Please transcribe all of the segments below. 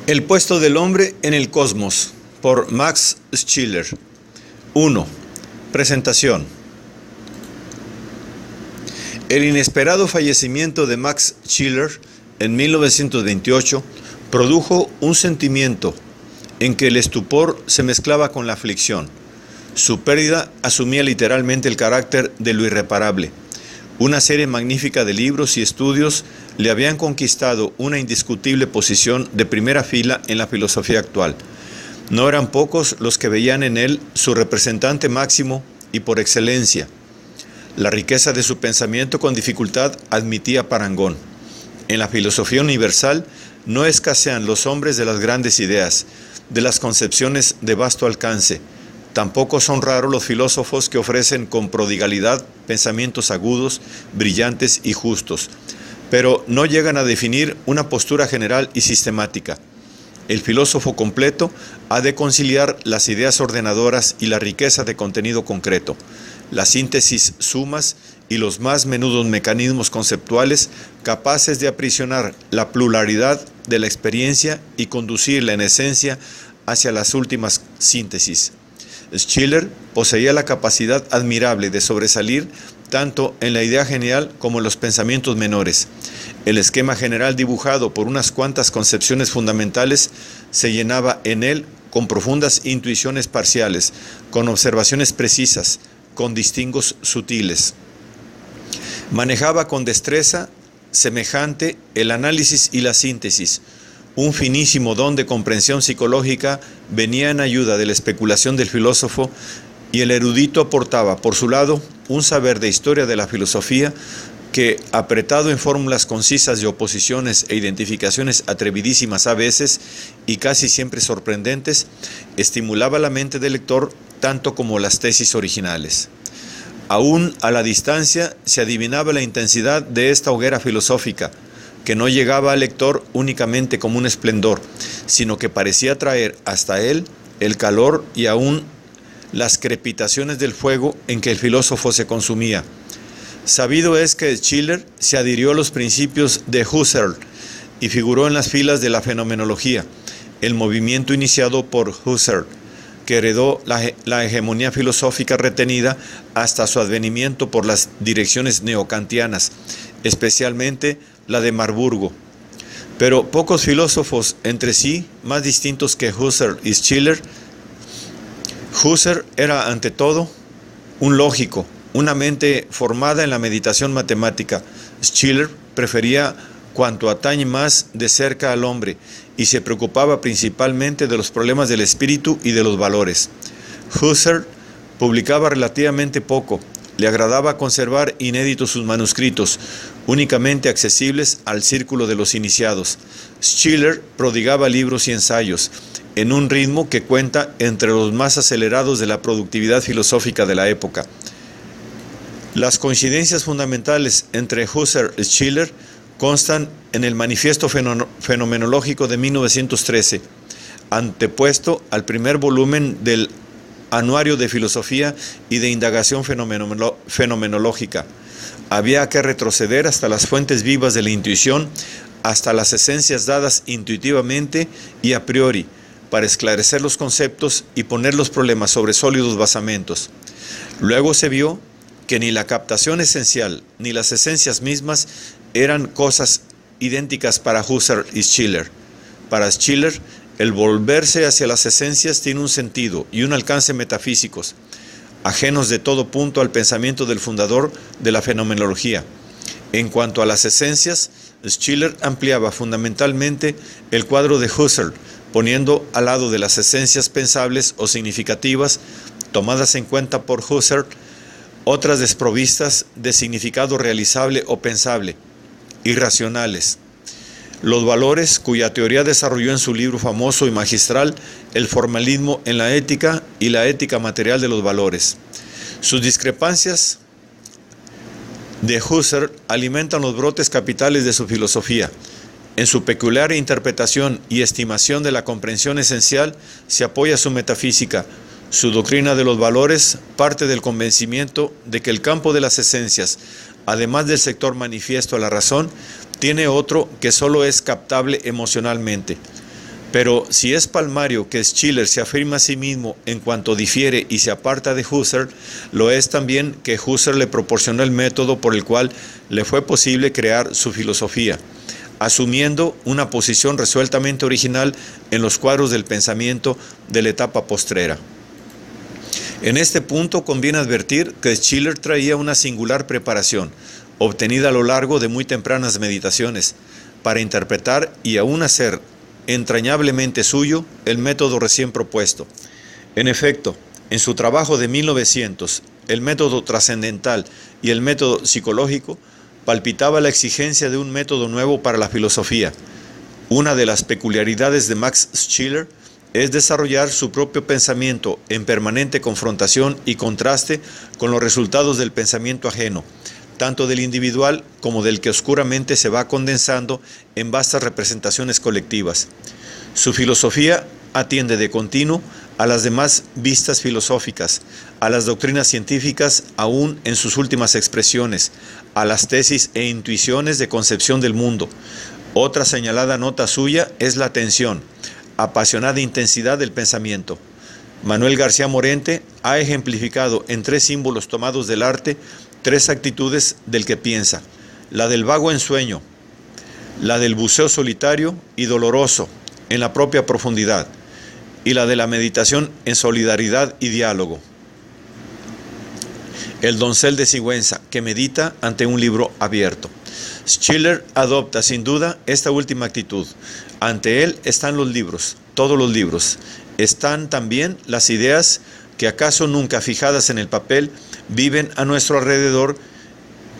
El puesto del hombre en el cosmos, por Max Scheler. 1. Presentación. El inesperado fallecimiento de Max Scheler en 1928 produjo un sentimiento en que el estupor se mezclaba con la aflicción. Su pérdida asumía literalmente el carácter de lo irreparable. Una serie magnífica de libros y estudios le habían conquistado una indiscutible posición de primera fila en la filosofía actual. No eran pocos los que veían en él su representante máximo y por excelencia. La riqueza de su pensamiento con dificultad admitía parangón. En la filosofía universal no escasean los hombres de las grandes ideas, de las concepciones de vasto alcance. Tampoco son raros los filósofos que ofrecen con prodigalidad pensamientos agudos, brillantes y justos, pero no llegan a definir una postura general y sistemática. El filósofo completo ha de conciliar las ideas ordenadoras y la riqueza de contenido concreto, las síntesis sumas y los más menudos mecanismos conceptuales capaces de aprisionar la pluralidad de la experiencia y conducirla en esencia hacia las últimas síntesis. Scheler poseía la capacidad admirable de sobresalir tanto en la idea general como en los pensamientos menores. El esquema general dibujado por unas cuantas concepciones fundamentales se llenaba en él con profundas intuiciones parciales, con observaciones precisas, con distingos sutiles. Manejaba con destreza semejante el análisis y la síntesis. Un finísimo don de comprensión psicológica venía en ayuda de la especulación del filósofo y el erudito aportaba, por su lado, un saber de historia de la filosofía que, apretado en fórmulas concisas de oposiciones e identificaciones atrevidísimas a veces y casi siempre sorprendentes, estimulaba la mente del lector tanto como las tesis originales. Aún a la distancia se adivinaba la intensidad de esta hoguera filosófica, que no llegaba al lector únicamente como un esplendor, sino que parecía traer hasta él el calor y aún las crepitaciones del fuego en que el filósofo se consumía. Sabido es que Scheler se adhirió a los principios de Husserl y figuró en las filas de la fenomenología, el movimiento iniciado por Husserl, que heredó la hegemonía filosófica retenida hasta su advenimiento por las direcciones neokantianas, especialmente la de Marburgo. Pero pocos filósofos entre sí más distintos que Husserl y Scheler. Husserl era ante todo un lógico, una mente formada en la meditación matemática. Scheler prefería cuanto atañe más de cerca al hombre y se preocupaba principalmente de los problemas del espíritu y de los valores. Husserl publicaba relativamente poco. Le agradaba conservar inéditos sus manuscritos, únicamente accesibles al círculo de los iniciados. Scheler prodigaba libros y ensayos, en un ritmo que cuenta entre los más acelerados de la productividad filosófica de la época. Las coincidencias fundamentales entre Husserl y Scheler constan en el Manifiesto Fenomenológico de 1913, antepuesto al primer volumen del Anuario de Filosofía y de Indagación Fenomenológica. Había que retroceder hasta las fuentes vivas de la intuición, hasta las esencias dadas intuitivamente y a priori, para esclarecer los conceptos y poner los problemas sobre sólidos basamentos. Luego se vio que ni la captación esencial ni las esencias mismas eran cosas idénticas para Husserl y Scheler. Para Scheler, el volverse hacia las esencias tiene un sentido y un alcance metafísicos, ajenos de todo punto al pensamiento del fundador de la fenomenología. En cuanto a las esencias, Scheler ampliaba fundamentalmente el cuadro de Husserl, poniendo al lado de las esencias pensables o significativas, tomadas en cuenta por Husserl, otras desprovistas de significado realizable o pensable, irracionales. Los valores, cuya teoría desarrolló en su libro famoso y magistral, El formalismo en la ética y la ética material de los valores. Sus discrepancias de Husserl alimentan los brotes capitales de su filosofía. En su peculiar interpretación y estimación de la comprensión esencial se apoya su metafísica. Su doctrina de los valores parte del convencimiento de que el campo de las esencias, además del sector manifiesto a la razón, tiene otro que solo es captable emocionalmente. Pero si es palmario que Schiller se afirma a sí mismo en cuanto difiere y se aparta de Husserl, lo es también que Husserl le proporcionó el método por el cual le fue posible crear su filosofía, asumiendo una posición resueltamente original en los cuadros del pensamiento de la etapa postrera. En este punto conviene advertir que Schiller traía una singular preparación, obtenida a lo largo de muy tempranas meditaciones, para interpretar y aún hacer entrañablemente suyo el método recién propuesto. En efecto, en su trabajo de 1900, el método trascendental y el método psicológico, palpitaba la exigencia de un método nuevo para la filosofía. Una de las peculiaridades de Max Schiller es desarrollar su propio pensamiento en permanente confrontación y contraste con los resultados del pensamiento ajeno, tanto del individual como del que oscuramente se va condensando en vastas representaciones colectivas. Su filosofía atiende de continuo a las demás vistas filosóficas, a las doctrinas científicas aún en sus últimas expresiones, a las tesis e intuiciones de concepción del mundo. Otra señalada nota suya es la tensión, apasionada intensidad del pensamiento. Manuel García Morente ha ejemplificado en 3 símbolos tomados del arte 3 actitudes del que piensa: la del vago ensueño, la del buceo solitario y doloroso en la propia profundidad, y la de la meditación en solidaridad y diálogo. El doncel de Sigüenza, que medita ante un libro abierto. Schiller adopta sin duda esta última actitud. Ante él están los libros, todos los libros. Están también las ideas que, acaso nunca fijadas en el papel, viven a nuestro alrededor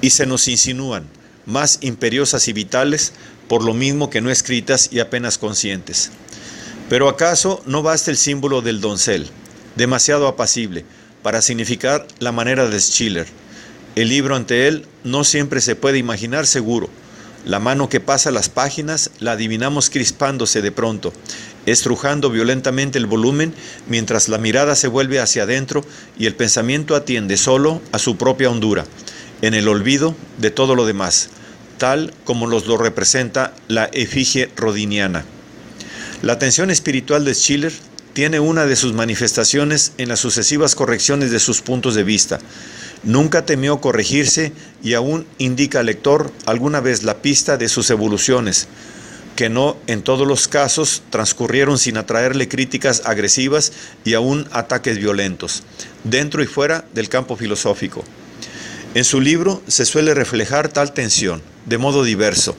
y se nos insinúan, más imperiosas y vitales, por lo mismo que no escritas y apenas conscientes. Pero acaso no basta el símbolo del doncel, demasiado apacible, para significar la manera de Schiller. El libro ante él no siempre se puede imaginar seguro. La mano que pasa las páginas la adivinamos crispándose de pronto, estrujando violentamente el volumen, mientras la mirada se vuelve hacia adentro y el pensamiento atiende solo a su propia hondura, en el olvido de todo lo demás, tal como nos lo representa la efigie rodiniana. La tensión espiritual de Schiller tiene una de sus manifestaciones en las sucesivas correcciones de sus puntos de vista. Nunca temió corregirse y aún indica al lector alguna vez la pista de sus evoluciones, que no en todos los casos transcurrieron sin atraerle críticas agresivas y aún ataques violentos, dentro y fuera del campo filosófico. En su libro se suele reflejar tal tensión, de modo diverso,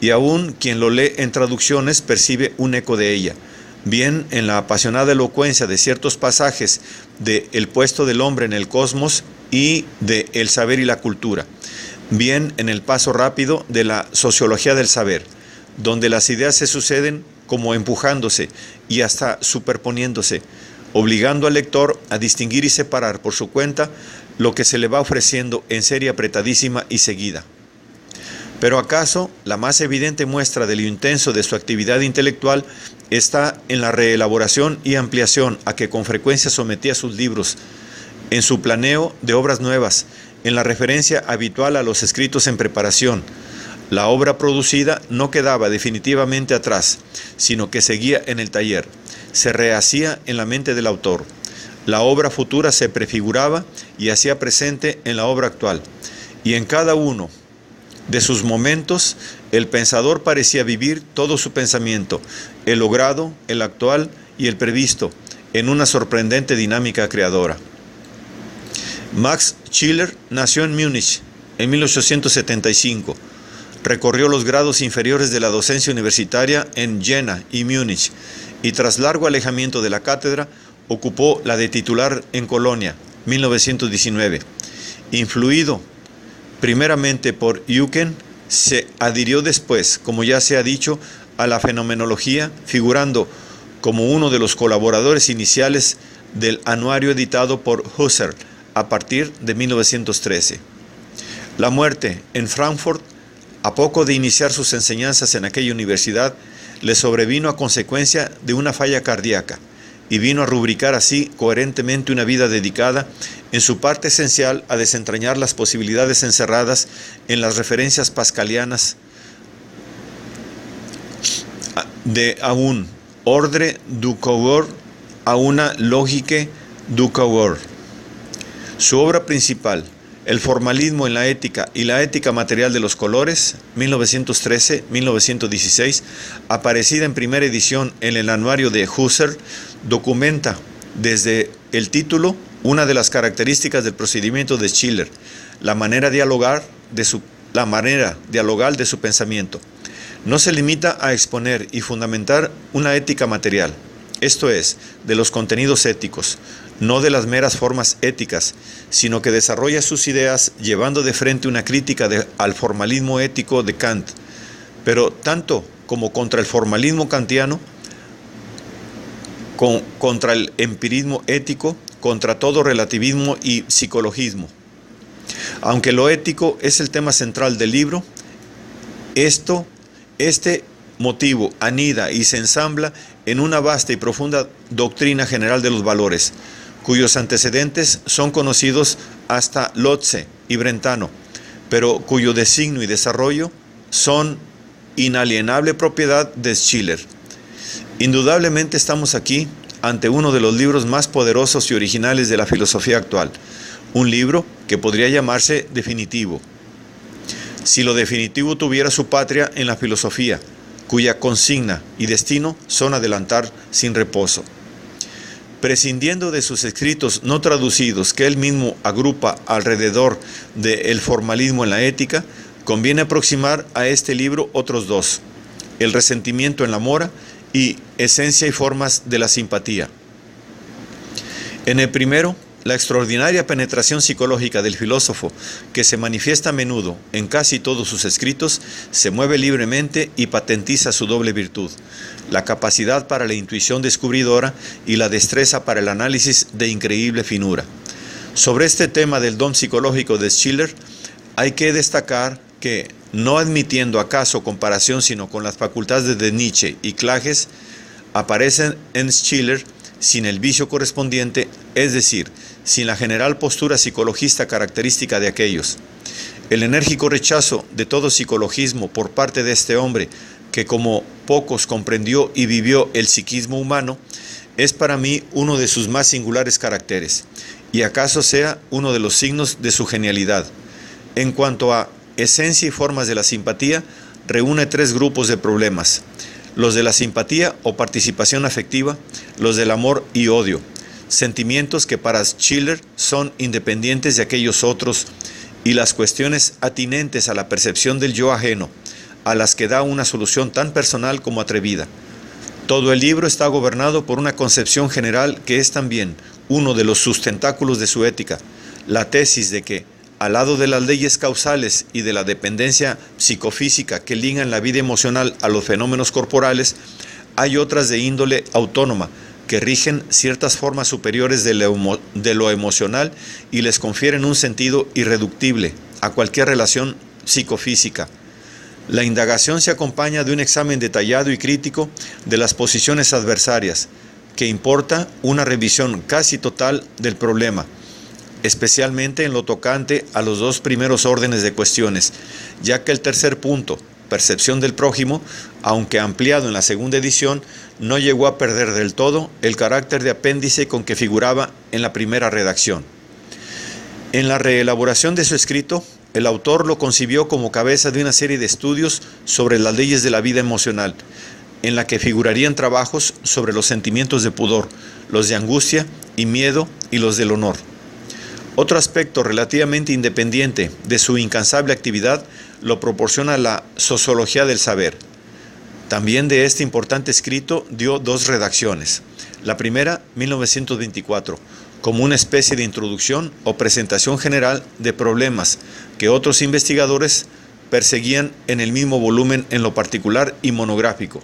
y aún quien lo lee en traducciones percibe un eco de ella, bien en la apasionada elocuencia de ciertos pasajes de El puesto del hombre en el cosmos y de El saber y la cultura, bien en el paso rápido de la sociología del saber, donde las ideas se suceden como empujándose y hasta superponiéndose, obligando al lector a distinguir y separar por su cuenta lo que se le va ofreciendo en serie apretadísima y seguida. Pero acaso la más evidente muestra de lo intenso de su actividad intelectual está en la reelaboración y ampliación a que con frecuencia sometía sus libros, en su planeo de obras nuevas, en la referencia habitual a los escritos en preparación. La obra producida no quedaba definitivamente atrás, sino que seguía en el taller, se rehacía en la mente del autor. La obra futura se prefiguraba y hacía presente en la obra actual, y en cada uno de sus momentos el pensador parecía vivir todo su pensamiento, el logrado, el actual y el previsto, en una sorprendente dinámica creadora. Max Schiller nació en Múnich en 1875. Recorrió los grados inferiores de la docencia universitaria en Jena y Múnich, y tras largo alejamiento de la cátedra, ocupó la de titular en Colonia, 1919. Influido primeramente por Eucken, se adhirió después, como ya se ha dicho, a la fenomenología, figurando como uno de los colaboradores iniciales del anuario editado por Husserl a partir de 1913. La muerte en Frankfurt, a poco de iniciar sus enseñanzas en aquella universidad, le sobrevino a consecuencia de una falla cardíaca y vino a rubricar así coherentemente una vida dedicada en su parte esencial a desentrañar las posibilidades encerradas en las referencias pascalianas de aún ordre du cœur a una logique du cœur. Su obra principal, El formalismo en la ética y la ética material de los colores, 1913-1916, aparecida en primera edición en el anuario de Husserl, documenta desde el título una de las características del procedimiento de Schiller, la manera dialogal de su pensamiento. No se limita a exponer y fundamentar una ética material, esto es, de los contenidos éticos, no de las meras formas éticas, sino que desarrolla sus ideas llevando de frente una crítica al formalismo ético de Kant, pero tanto como contra el formalismo kantiano, contra el empirismo ético, contra todo relativismo y psicologismo. Aunque lo ético es el tema central del libro, este motivo anida y se ensambla en una vasta y profunda doctrina general de los valores, cuyos antecedentes son conocidos hasta Lotze y Brentano, pero cuyo designio y desarrollo son inalienable propiedad de Schiller. Indudablemente estamos aquí ante uno de los libros más poderosos y originales de la filosofía actual, un libro que podría llamarse definitivo. Si lo definitivo tuviera su patria en la filosofía, cuya consigna y destino son adelantar sin reposo. Prescindiendo de sus escritos no traducidos que él mismo agrupa alrededor del formalismo en la ética, conviene aproximar a este libro otros dos, El resentimiento en la mora y Esencia y formas de la simpatía. En el primero, la extraordinaria penetración psicológica del filósofo, que se manifiesta a menudo en casi todos sus escritos, se mueve libremente y patentiza su doble virtud, la capacidad para la intuición descubridora y la destreza para el análisis de increíble finura. Sobre este tema del don psicológico de Schiller, hay que destacar que, no admitiendo acaso comparación sino con las facultades de Nietzsche y Klages, aparecen en Schiller sin el vicio correspondiente, es decir, sin la general postura psicologista característica de aquellos. El enérgico rechazo de todo psicologismo por parte de este hombre, que como pocos comprendió y vivió el psiquismo humano, es para mí uno de sus más singulares caracteres, y acaso sea uno de los signos de su genialidad. En cuanto a esencia y formas de la simpatía, reúne tres grupos de problemas: los de la simpatía o participación afectiva, los del amor y odio, sentimientos que para Schiller son independientes de aquellos otros, y las cuestiones atinentes a la percepción del yo ajeno, a las que da una solución tan personal como atrevida. Todo el libro está gobernado por una concepción general que es también uno de los sustentáculos de su ética, la tesis de que, al lado de las leyes causales y de la dependencia psicofísica que ligan la vida emocional a los fenómenos corporales, hay otras de índole autónoma que rigen ciertas formas superiores de lo emocional y les confieren un sentido irreductible a cualquier relación psicofísica. La indagación se acompaña de un examen detallado y crítico de las posiciones adversarias, que importa una revisión casi total del problema, especialmente en lo tocante a los dos primeros órdenes de cuestiones, ya que el tercer punto, percepción del prójimo, aunque ampliado en la segunda edición, no llegó a perder del todo el carácter de apéndice con que figuraba en la primera redacción. En la reelaboración de su escrito, el autor lo concibió como cabeza de una serie de estudios sobre las leyes de la vida emocional, en la que figurarían trabajos sobre los sentimientos de pudor, los de angustia y miedo y los del honor. Otro aspecto relativamente independiente de su incansable actividad lo proporciona la sociología del saber. También de este importante escrito dio dos redacciones. La primera, 1924, como una especie de introducción o presentación general de problemas que otros investigadores perseguían en el mismo volumen en lo particular y monográfico.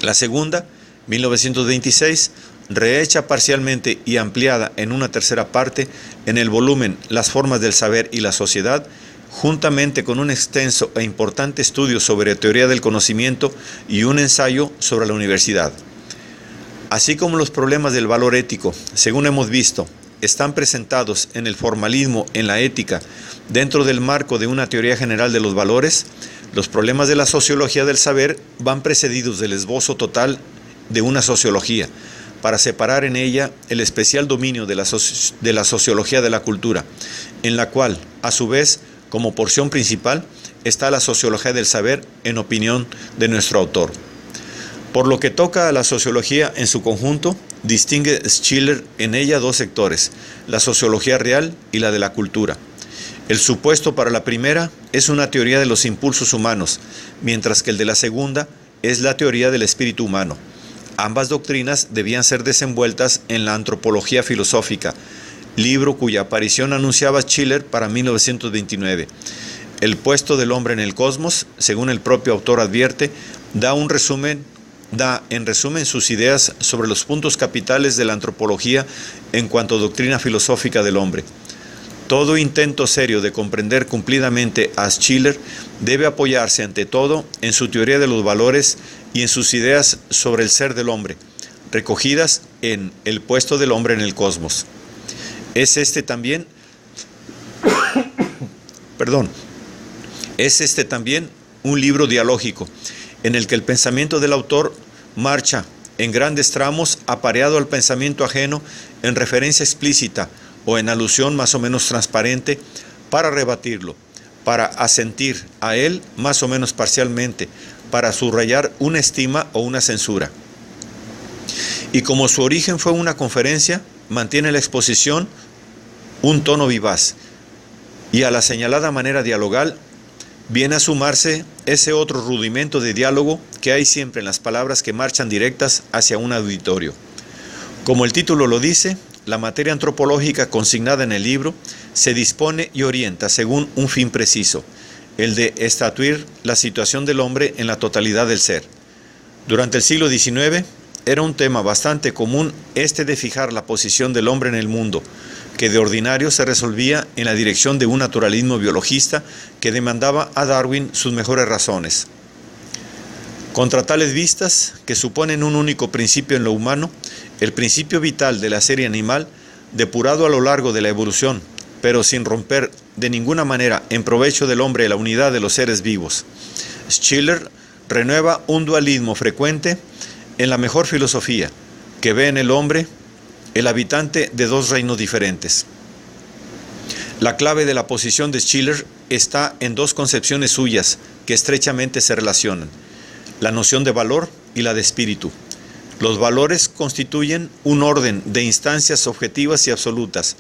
La segunda, 1926, rehecha parcialmente y ampliada en una tercera parte en el volumen Las formas del saber y la sociedad, juntamente con un extenso e importante estudio sobre teoría del conocimiento y un ensayo sobre la universidad. Así como los problemas del valor ético, según hemos visto, están presentados en el formalismo en la ética dentro del marco de una teoría general de los valores, los problemas de la sociología del saber van precedidos del esbozo total de una sociología, para separar en ella el especial dominio de la sociología de la cultura, en la cual, a su vez, como porción principal, está la sociología del saber, en opinión de nuestro autor. Por lo que toca a la sociología en su conjunto, distingue Schiller en ella dos sectores, la sociología real y la de la cultura. El supuesto para la primera es una teoría de los impulsos humanos, mientras que el de la segunda es la teoría del espíritu humano. Ambas doctrinas debían ser desenvueltas en la Antropología filosófica, libro cuya aparición anunciaba Schiller para 1929. El puesto del hombre en el cosmos, según el propio autor advierte, da en resumen sus ideas sobre los puntos capitales de la antropología en cuanto a doctrina filosófica del hombre. Todo intento serio de comprender cumplidamente a Schiller debe apoyarse ante todo en su teoría de los valores y en sus ideas sobre el ser del hombre, recogidas en El puesto del hombre en el cosmos. Es este también un libro dialógico, en el que el pensamiento del autor marcha en grandes tramos apareado al pensamiento ajeno en referencia explícita o en alusión más o menos transparente para rebatirlo, para asentir a él más o menos parcialmente, para subrayar una estima o una censura. Y como su origen fue una conferencia, mantiene la exposición un tono vivaz, y a la señalada manera dialogal viene a sumarse ese otro rudimento de diálogo que hay siempre en las palabras que marchan directas hacia un auditorio. Como el título lo dice, la materia antropológica consignada en el libro se dispone y orienta según un fin preciso, el de estatuir la situación del hombre en la totalidad del ser. Durante el siglo XIX era un tema bastante común este de fijar la posición del hombre en el mundo, que de ordinario se resolvía en la dirección de un naturalismo biologista que demandaba a Darwin sus mejores razones. Contra tales vistas, que suponen un único principio en lo humano, el principio vital de la serie animal, depurado a lo largo de la evolución, pero sin romper de ninguna manera en provecho del hombre la unidad de los seres vivos. Schiller renueva un dualismo frecuente en la mejor filosofía, que ve en el hombre el habitante de dos reinos diferentes. La clave de la posición de Schiller está en dos concepciones suyas que estrechamente se relacionan: la noción de valor y la de espíritu. Los valores constituyen un orden de instancias objetivas y absolutas,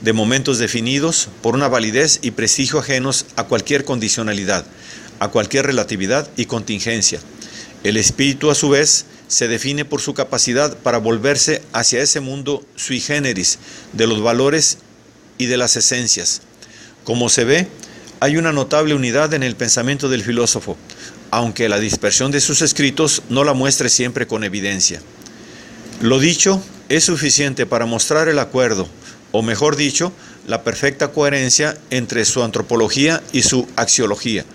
de momentos definidos por una validez y prestigio ajenos a cualquier condicionalidad, a cualquier relatividad y contingencia. El espíritu, a su vez, se define por su capacidad para volverse hacia ese mundo sui generis de los valores y de las esencias. Como se ve, hay una notable unidad en el pensamiento del filósofo, aunque la dispersión de sus escritos no la muestre siempre con evidencia. Lo dicho es suficiente para mostrar el acuerdo, o mejor dicho, la perfecta coherencia entre su antropología y su axiología.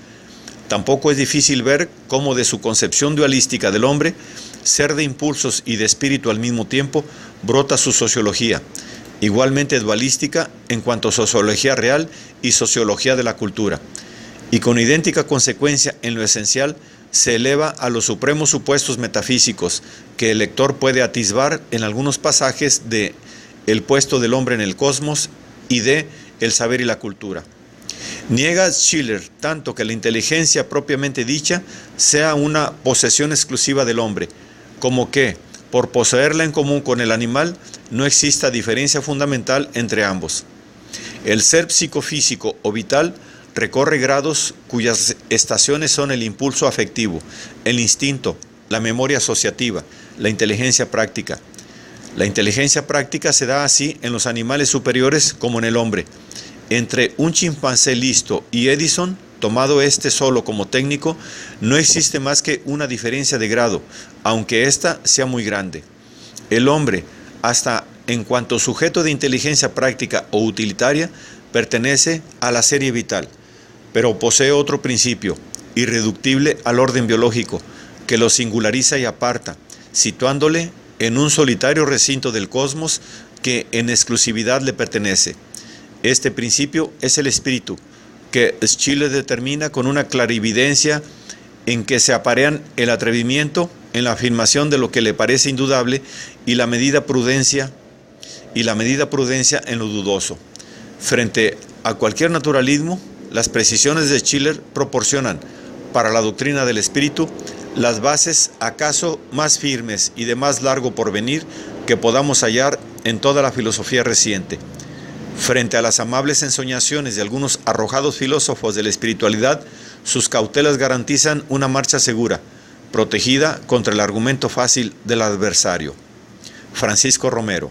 Tampoco es difícil ver cómo de su concepción dualística del hombre, ser de impulsos y de espíritu al mismo tiempo, brota su sociología, igualmente dualística en cuanto a sociología real y sociología de la cultura, y con idéntica consecuencia en lo esencial se eleva a los supremos supuestos metafísicos que el lector puede atisbar en algunos pasajes de El puesto del hombre en el cosmos y de El saber y la cultura. Niega Schiller tanto que la inteligencia propiamente dicha sea una posesión exclusiva del hombre, como que, por poseerla en común con el animal, no exista diferencia fundamental entre ambos. El ser psicofísico o vital recorre grados cuyas estaciones son el impulso afectivo, el instinto, la memoria asociativa, la inteligencia práctica. La inteligencia práctica se da así en los animales superiores como en el hombre. Entre un chimpancé listo y Edison, tomado este solo como técnico, no existe más que una diferencia de grado, aunque ésta sea muy grande. El hombre, hasta en cuanto sujeto de inteligencia práctica o utilitaria, pertenece a la serie vital, pero posee otro principio, irreductible al orden biológico, que lo singulariza y aparta, situándole en un solitario recinto del cosmos que en exclusividad le pertenece. Este principio es el espíritu, que Schiller determina con una clarividencia en que se aparean el atrevimiento en la afirmación de lo que le parece indudable y la medida prudencia en lo dudoso. Frente a cualquier naturalismo, las precisiones de Schiller proporcionan, para la doctrina del espíritu, las bases acaso más firmes y de más largo porvenir que podamos hallar en toda la filosofía reciente. Frente a las amables ensoñaciones de algunos arrojados filósofos de la espiritualidad, sus cautelas garantizan una marcha segura, protegida contra el argumento fácil del adversario. Francisco Romero.